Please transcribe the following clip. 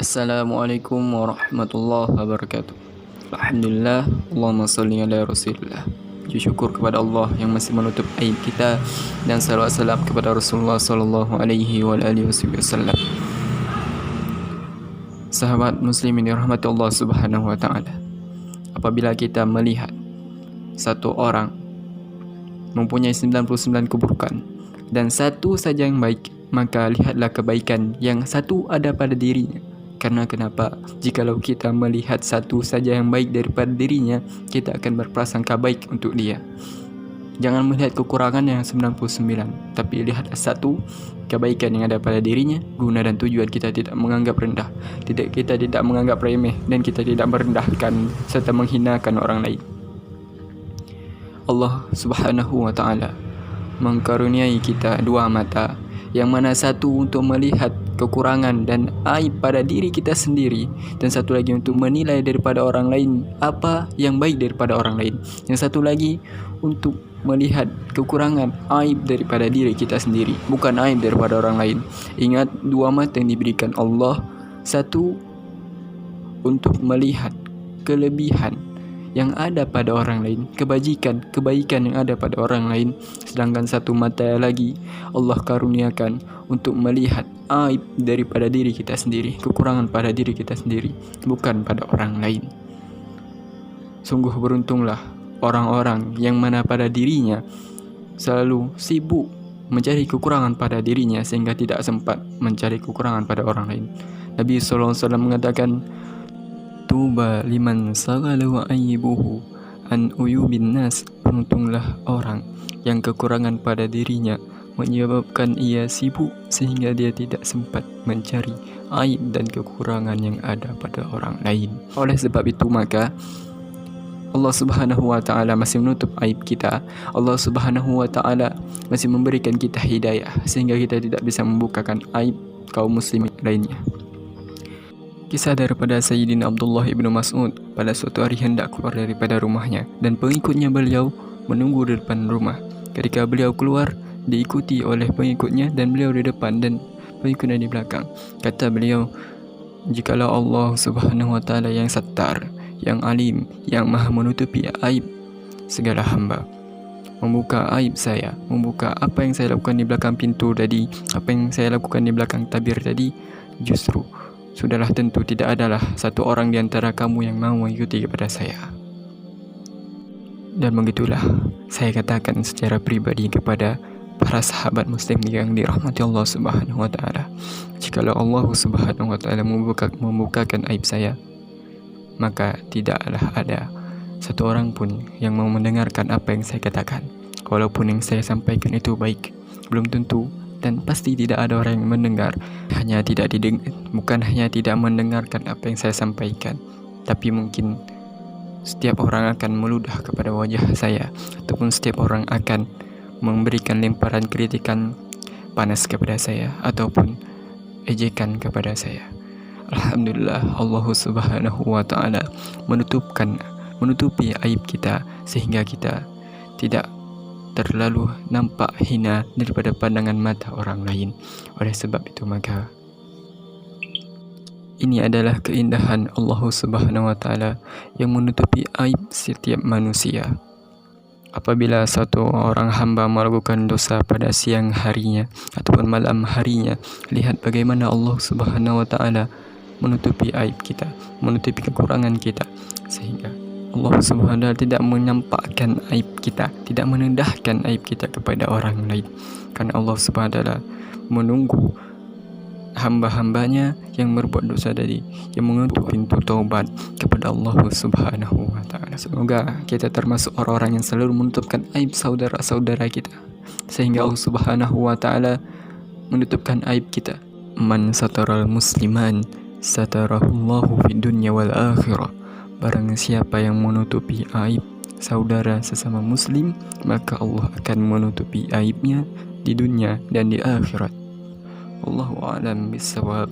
Assalamualaikum warahmatullahi wabarakatuh. Alhamdulillah, Allahumma salli ala Rasulillah. Puji syukur kepada Allah yang masih menutup aib kita, dan salawat salam kepada Rasulullah sallallahu alaihi wa alihi wasallam. Sahabat muslimin dirahmati Allah Subhanahu wa taala. Apabila kita melihat satu orang mempunyai 99 keburukan dan satu saja yang baik, maka lihatlah kebaikan yang satu ada pada dirinya. Karena kenapa? Jikalau kita melihat satu saja yang baik daripada dirinya, kita akan berprasangka baik untuk dia. Jangan melihat kekurangan yang 99, tapi lihatlah satu kebaikan yang ada pada dirinya. Guna dan tujuan kita tidak menganggap rendah, kita tidak menganggap remeh, dan kita tidak merendahkan serta menghinakan orang lain. Allah Subhanahu wa taala mengkaruniai kita dua mata, yang mana satu untuk melihat kekurangan dan aib pada diri kita sendiri, dan satu lagi untuk menilai daripada orang lain apa yang baik daripada orang lain. Yang satu lagi untuk melihat kekurangan, aib daripada diri kita sendiri, bukan aib daripada orang lain. Ingat, dua mata yang diberikan Allah, satu untuk melihat kelebihan yang ada pada orang lain, kebaikan yang ada pada orang lain, sedangkan satu mata lagi Allah karuniakan untuk melihat aib daripada diri kita sendiri, kekurangan pada diri kita sendiri, bukan pada orang lain. Sungguh beruntunglah orang-orang yang mana pada dirinya selalu sibuk mencari kekurangan pada dirinya sehingga tidak sempat mencari kekurangan pada orang lain. Nabi SAW mengatakan, Tuba liman sagalahu aibuhu an uyubin nas. Beruntunglah orang yang kekurangan pada dirinya menyebabkan ia sibuk sehingga dia tidak sempat mencari aib dan kekurangan yang ada pada orang lain. Oleh sebab itu maka Allah Subhanahu wa taala masih menutup aib kita. Allah Subhanahu wa taala masih memberikan kita hidayah sehingga kita tidak bisa membukakan aib kaum muslimin lainnya. Kisah daripada Sayyidina Abdullah ibnu Mas'ud. Pada suatu hari hendak keluar daripada rumahnya, dan pengikutnya beliau menunggu di depan rumah. Ketika beliau keluar, diikuti oleh pengikutnya, dan beliau di depan dan pengikutnya di belakang. Kata beliau, jikalau Allah Subhanahu wa taala yang Sattar, yang Alim, yang Maha menutupi aib segala hamba, membuka aib saya, membuka apa yang saya lakukan di belakang pintu tadi, apa yang saya lakukan di belakang tabir tadi, justru sudahlah tentu tidak adalah satu orang di antara kamu yang mau mengikuti kepada saya. Dan begitulah saya katakan secara pribadi kepada para sahabat muslim yang dirahmati Allah Subhanahu wa taala. Jikalau Allah Subhanahu wa taala membukakan aib saya, maka tidaklah ada satu orang pun yang mau mendengarkan apa yang saya katakan. Walaupun yang saya sampaikan itu baik, belum tentu dan pasti tidak ada orang yang mendengar. Bukan hanya tidak mendengarkan apa yang saya sampaikan, tapi mungkin setiap orang akan meludah kepada wajah saya, ataupun setiap orang akan memberikan lemparan kritikan panas kepada saya, ataupun ejekan kepada saya. Alhamdulillah, Allah Subhanahu wa taala menutupi aib kita sehingga kita tidak terlalu nampak hina daripada pandangan mata orang lain. Oleh sebab itu maka ini adalah keindahan Allah Subhanahu wa taala yang menutupi aib setiap manusia. Apabila satu orang hamba melakukan dosa pada siang harinya ataupun malam harinya, lihat bagaimana Allah Subhanahu wa taala menutupi aib kita, menutupi kekurangan kita, sehingga Allah Subhanahu wa taala tidak menampakkan aib kita, tidak menendahkan aib kita kepada orang lain. Karena Allah Subhanahu wa taala menunggu hamba-hambanya yang berbuat dosa tadi, yang mengetuk pintu taubat kepada Allah Subhanahu wa taala. Semoga kita termasuk orang-orang yang selalu menutupkan aib saudara-saudara kita, sehingga Allah Subhanahu wa taala menutupkan aib kita. Man sataral musliman satarahullahu fid dunya wal akhirah. Barang siapa yang menutupi aib saudara sesama muslim, maka Allah akan menutupi aibnya di dunia dan di akhirat. Wallahu a'lam bissawab.